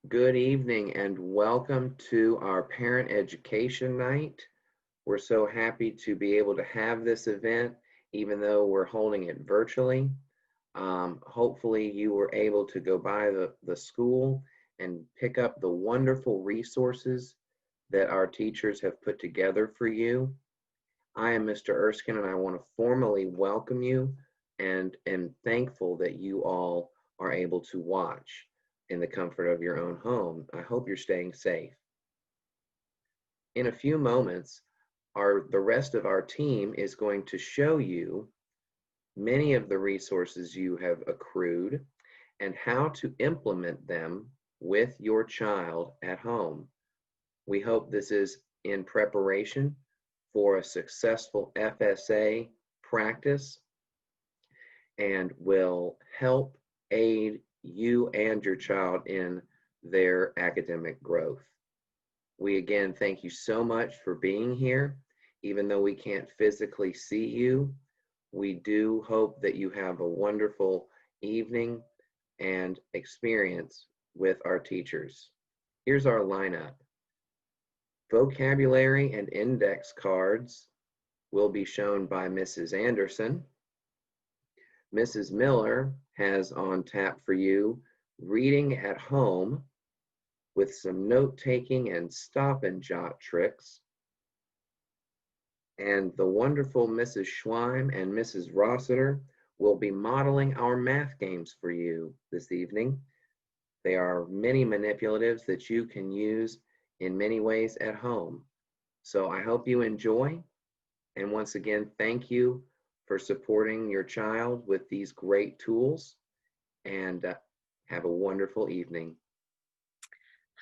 Good evening and welcome to our Parent Education Night. We're so happy to be able to have this event, even though we're holding it virtually. Hopefully you were able to go by the school and pick up the wonderful resources that our teachers have put together for you. I am Mr. Erskine and I want to formally welcome you and am thankful that you all are able to watch in the comfort of your own home. I hope you're staying safe. In a few moments, the rest of our team is going to show you many of the resources you have accrued and how to implement them with your child at home. We hope this is in preparation for a successful FSA practice and will help aid you and your child in their academic growth. We again thank you so much for being here. Even though we can't physically see you, we do hope that you have a wonderful evening and experience with our teachers. Here's our lineup. Vocabulary and index cards will be shown by Mrs. Anderson. Mrs. Miller has on tap for you reading at home with some note-taking and stop and jot tricks. And the wonderful Mrs. Schweim and Mrs. Rossiter will be modeling our math games for you this evening. They are many manipulatives that you can use in many ways at home. So I hope you enjoy. And once again, thank you for supporting your child with these great tools, and have a wonderful evening.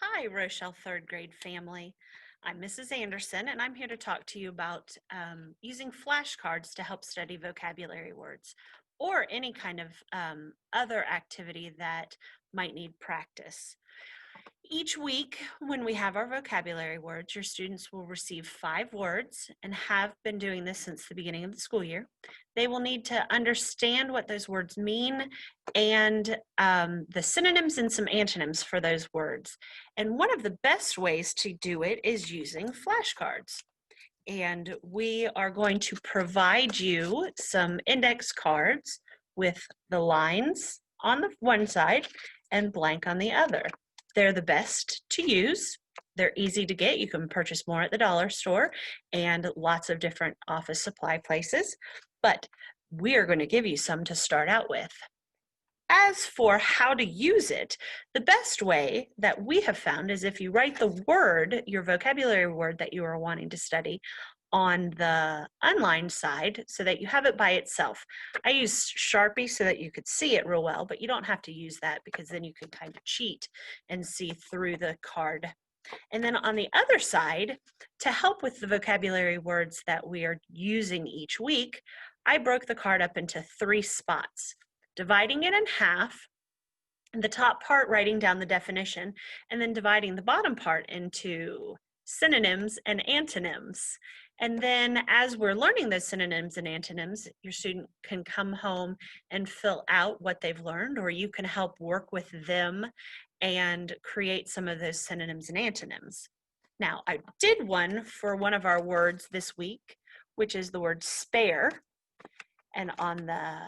Hi, Rochelle third grade family. I'm Mrs. Anderson, and I'm here to talk to you about using flashcards to help study vocabulary words or any kind of other activity that might need practice. Each week, when we have our vocabulary words, your students will receive 5 words and have been doing this since the beginning of the school year. They will need to understand what those words mean and the synonyms and some antonyms for those words. And one of the best ways to do it is using flashcards. And we are going to provide you some index cards with the lines on the one side and blank on the other. They're the best to use. They're easy to get. You can purchase more at the dollar store and lots of different office supply places, but we are going to give you some to start out with. As for how to use it, the best way that we have found is if you write the word, your vocabulary word that you are wanting to study, on the unlined side so that you have it by itself. I use Sharpie so that you could see it real well, but you don't have to use that because then you can kind of cheat and see through the card. And then on the other side, to help with the vocabulary words that we are using each week, I broke the card up into 3 spots, dividing it in half, the top part writing down the definition, and then dividing the bottom part into synonyms and antonyms. And then as we're learning those synonyms and antonyms, your student can come home and fill out what they've learned, or you can help work with them and create some of those synonyms and antonyms. Now, I did one for one of our words this week, which is the word spare. And on the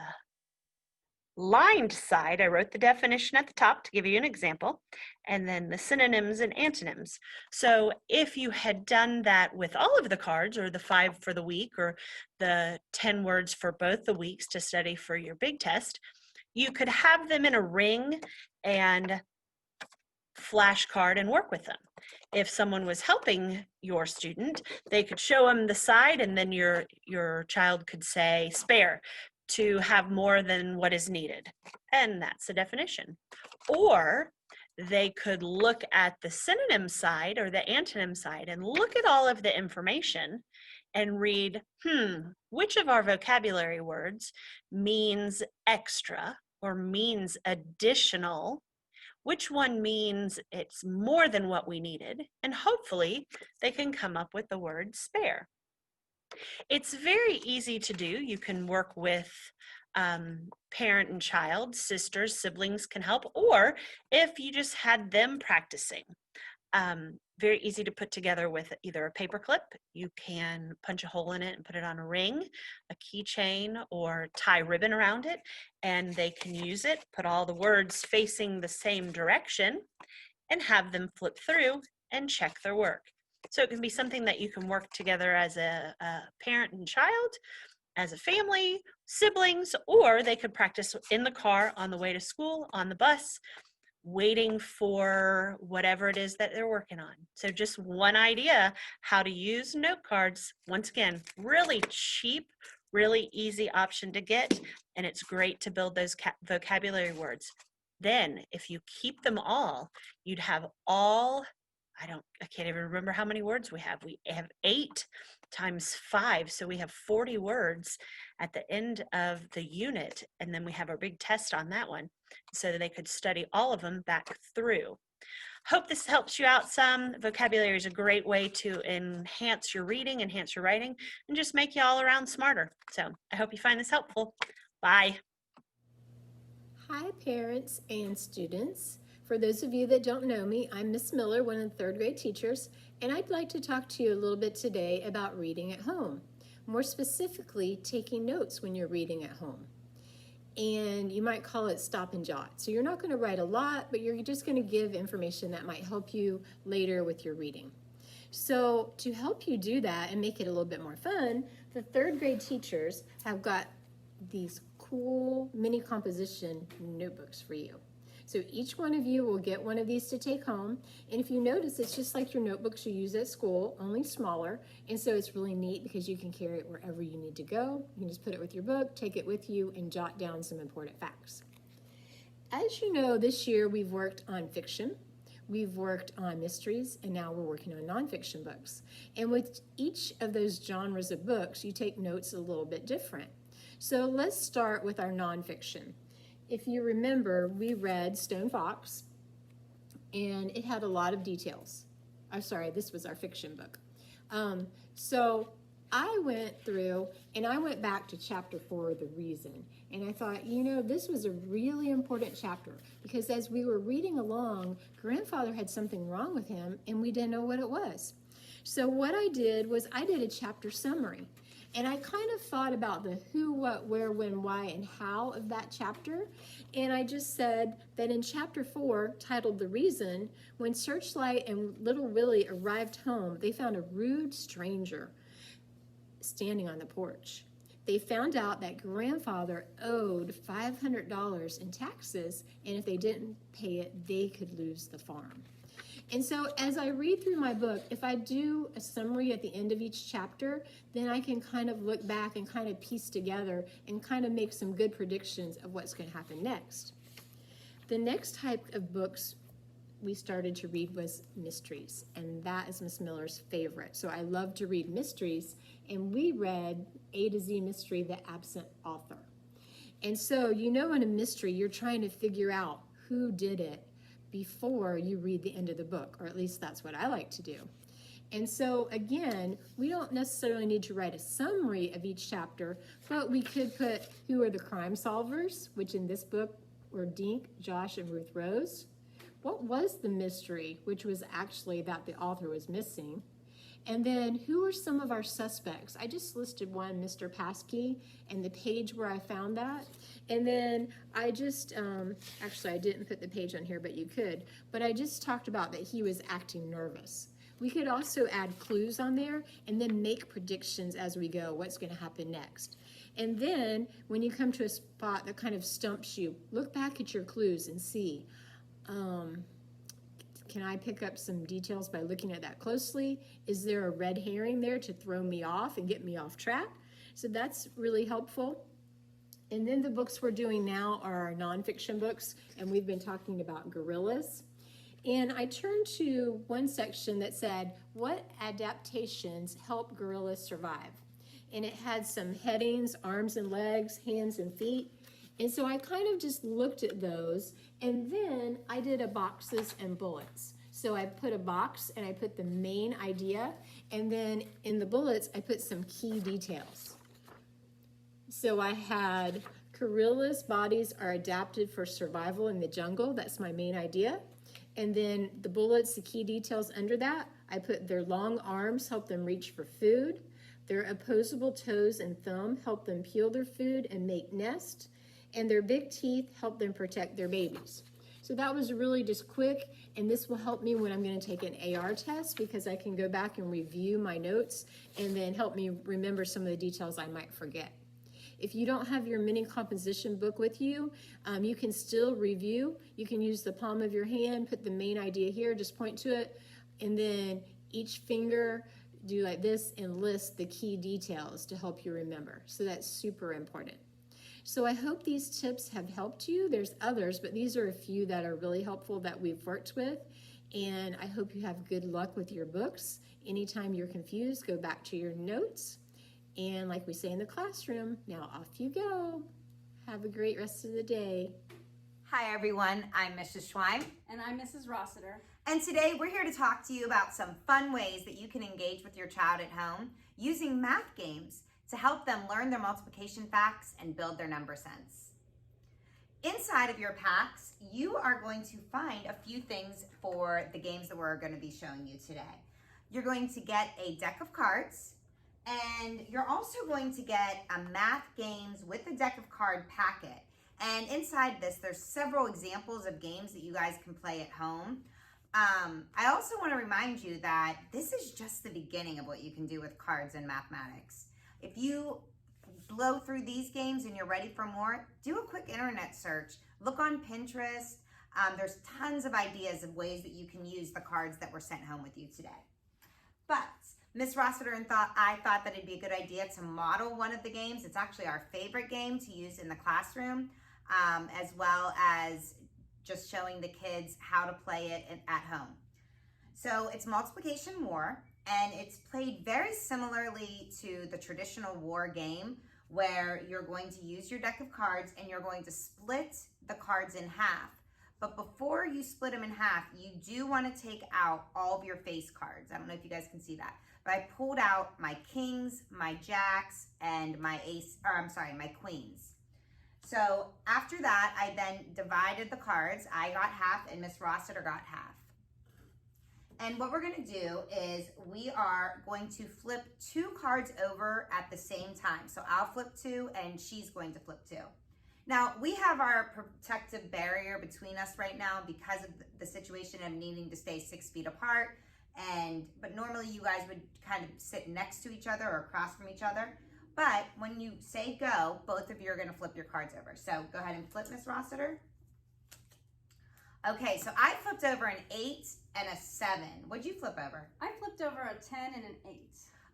lined side, I wrote the definition at the top to give you an example, and then the synonyms and antonyms. So if you had done that with all of the cards, or the 5 for the week, or the 10 words for both the weeks to study for your big test, you could have them in a ring and flashcard and work with them. If someone was helping your student, they could show them the side, and then your child could say spare, to have more than what is needed. And that's the definition. Or they could look at the synonym side or the antonym side and look at all of the information and read, which of our vocabulary words means extra or means additional? Which one means it's more than what we needed? And hopefully they can come up with the word spare. It's very easy to do. You can work with parent and child, sisters, siblings can help, or if you just had them practicing. Very easy to put together with either a paper clip. You can punch a hole in it and put it on a ring, a keychain, or tie ribbon around it, and they can use it, put all the words facing the same direction, and have them flip through and check their work. So it can be something that you can work together as a parent and child, as a family, siblings, or they could practice in the car on the way to school, on the bus, waiting for whatever it is that they're working on. So just one idea how to use note cards. Once again, really cheap, really easy option to get, and it's great to build those vocabulary words. Then if you keep them all, you'd have all, I can't even remember how many words we have. We have 8 times 5, so we have 40 words at the end of the unit, and then we have a big test on that one so that they could study all of them back through. Hope this helps you out some. Vocabulary is a great way to enhance your reading, enhance your writing, and just make you all around smarter. So I hope you find this helpful. Bye. Hi, parents and students. For those of you that don't know me, I'm Miss Miller, one of the third grade teachers, and I'd like to talk to you a little bit today about reading at home. More specifically, taking notes when you're reading at home. And you might call it stop and jot. So you're not going to write a lot, but you're just going to give information that might help you later with your reading. So to help you do that and make it a little bit more fun, the third grade teachers have got these cool mini composition notebooks for you. So each one of you will get one of these to take home. And if you notice, it's just like your notebooks you use at school, only smaller. And so it's really neat because you can carry it wherever you need to go. You can just put it with your book, take it with you, and jot down some important facts. As you know, this year we've worked on fiction, we've worked on mysteries, and now we're working on nonfiction books. And with each of those genres of books, you take notes a little bit different. So let's start with our nonfiction. If you remember, we read Stone Fox, and it had a lot of details. I'm sorry, this was our fiction book. So I went through and I went back to chapter 4, The Reason, and I thought, you know, this was a really important chapter because as we were reading along, grandfather had something wrong with him and we didn't know what it was. So what I did was I did a chapter summary. And I kind of thought about the who, what, where, when, why, and how of that chapter. And I just said that in chapter 4, titled The Reason, when Searchlight and little Willie arrived home, they found a rude stranger standing on the porch. They found out that grandfather owed $500 in taxes, and if they didn't pay it, they could lose the farm. And so as I read through my book, if I do a summary at the end of each chapter, then I can kind of look back and kind of piece together and kind of make some good predictions of what's going to happen next. The next type of books we started to read was mysteries, and that is Miss Miller's favorite. So I love to read mysteries, and we read A to Z Mystery, The Absent Author. And so, you know, in a mystery, you're trying to figure out who did it before you read the end of the book, or at least that's what I like to do. And so again, we don't necessarily need to write a summary of each chapter, but we could put who are the crime solvers, which in this book were Dink, Josh, and Ruth Rose. What was the mystery, which was actually that the author was missing? And then who are some of our suspects? I just listed one, Mr. Paskey, and the page where I found that. And then I just, actually I didn't put the page on here, but you could. But I just talked about that he was acting nervous. We could also add clues on there and then make predictions as we go, what's gonna happen next. And then when you come to a spot that kind of stumps you, look back at your clues and see, can I pick up some details by looking at that closely? Is there a red herring there to throw me off and get me off track? So that's really helpful. And then the books we're doing now are our nonfiction books, and we've been talking about gorillas. And I turned to one section that said, what adaptations help gorillas survive? And it had some headings, arms and legs, hands and feet. And so I kind of just looked at those, and then I did a boxes and bullets. So I put a box and I put the main idea, and then in the bullets I put some key details. So I had Gorillas' bodies are adapted for survival in the jungle. That's my main idea. And then the bullets, the key details under that, I put their long arms help them reach for food. Their opposable toes and thumb help them peel their food and make nests. And their big teeth help them protect their babies. So that was really just quick, and this will help me when I'm going to take an AR test because I can go back and review my notes and then help me remember some of the details I might forget. If you don't have your mini composition book with you, you can still review. You can use the palm of your hand, put the main idea here, just point to it, and then each finger do like this and list the key details to help you remember. So that's super important. So I hope these tips have helped you. There's others, but these are a few that are really helpful that we've worked with. And I hope you have good luck with your books. Anytime you're confused, go back to your notes. And like we say in the classroom, now off you go. Have a great rest of the day. Hi everyone, I'm Mrs. Schweim. And I'm Mrs. Rossiter. And today we're here to talk to you about some fun ways that you can engage with your child at home using math games to help them learn their multiplication facts and build their number sense. Inside of your packs, you are going to find a few things for the games that we're going to be showing you today. You're going to get a deck of cards, and you're also going to get a math games with a deck of card packet. And inside this, there's several examples of games that you guys can play at home. I also want to remind you that this is just the beginning of what you can do with cards and mathematics. If you blow through these games and you're ready for more, do a quick internet search. Look on Pinterest. There's tons of ideas of ways that you can use the cards that were sent home with you today. But Miss Rossiter I thought that it'd be a good idea to model one of the games. It's actually our favorite game to use in the classroom, as well as just showing the kids how to play it at home. So it's multiplication war, and it's played very similarly to the traditional war game where you're going to use your deck of cards and you're going to split the cards in half. But before you split them in half, you do want to take out all of your face cards. I don't know if you guys can see that, but I pulled out my kings, my jacks, and my my queens. So after that, I then divided the cards. I got half and Miss Rossiter got half. And what we're going to do is we are going to flip two cards over at the same time. So I'll flip two and she's going to flip two. Now we have our protective barrier between us right now because of the situation of needing to stay 6 feet apart. But normally you guys would kind of sit next to each other or across from each other. But when you say go, both of you are going to flip your cards over. So go ahead and flip, Miss Rossiter. Okay, so I flipped over an 8 and a 7. What'd you flip over? I flipped over a 10 and an 8.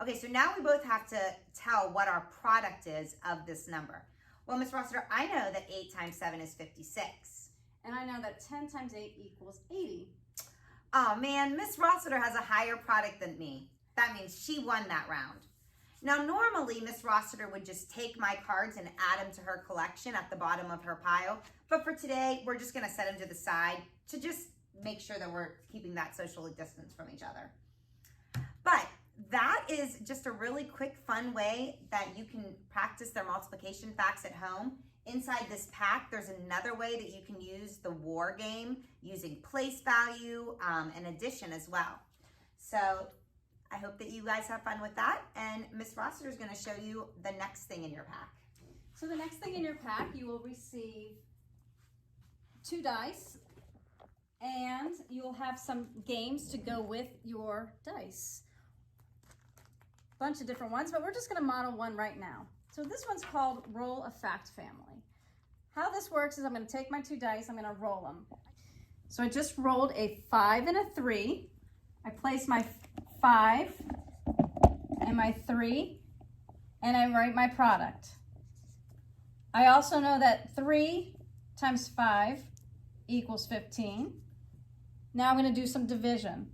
Okay, so now we both have to tell what our product is of this number. Well, Miss Rossiter, I know that 8 times 7 is 56. And I know that 10 times 8 equals 80. Oh man, Miss Rossiter has a higher product than me. That means she won that round. Now, normally, Miss Rossiter would just take my cards and add them to her collection at the bottom of her pile. But for today, we're just going to set them to the side to just make sure that we're keeping that social distance from each other. But that is just a really quick, fun way that you can practice their multiplication facts at home. Inside this pack, there's another way that you can use the war game using place value and addition as well. So I hope that you guys have fun with that. And Miss Rossiter is going to show you the next thing in your pack. So the next thing in your pack, you will receive 2 dice, and you will have some games to go with your dice. Bunch of different ones, but we're just going to model one right now. So this one's called Roll a Fact Family. How this works is I'm going to take my 2 dice, I'm going to roll them. So I just rolled a 5 and a 3. I place my 5 and my 3, and I write my product. I also know that 3 times 5 equals 15. Now I'm going to do some division.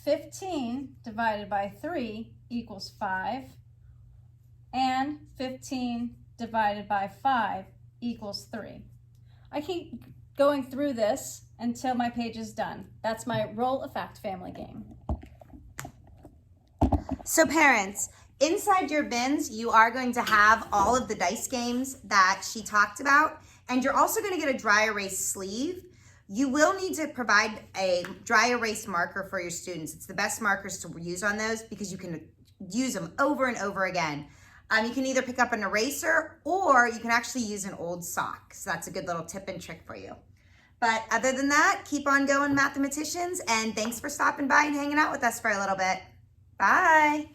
15 divided by 3 equals 5, and 15 divided by 5 equals 3. I keep going through this until my page is done. That's my Roll a Fact Family game. So parents, Inside your bins, you are going to have all of the dice games that she talked about, and you're also going to get a dry erase sleeve. You will need to provide a dry erase marker for your students. It's the best markers to use on those because you can use them over and over again. You can either pick up an eraser or you can actually use an old sock. So that's a good little tip and trick for you. But other than that, keep on going, mathematicians, and thanks for stopping by and hanging out with us for a little bit. Bye.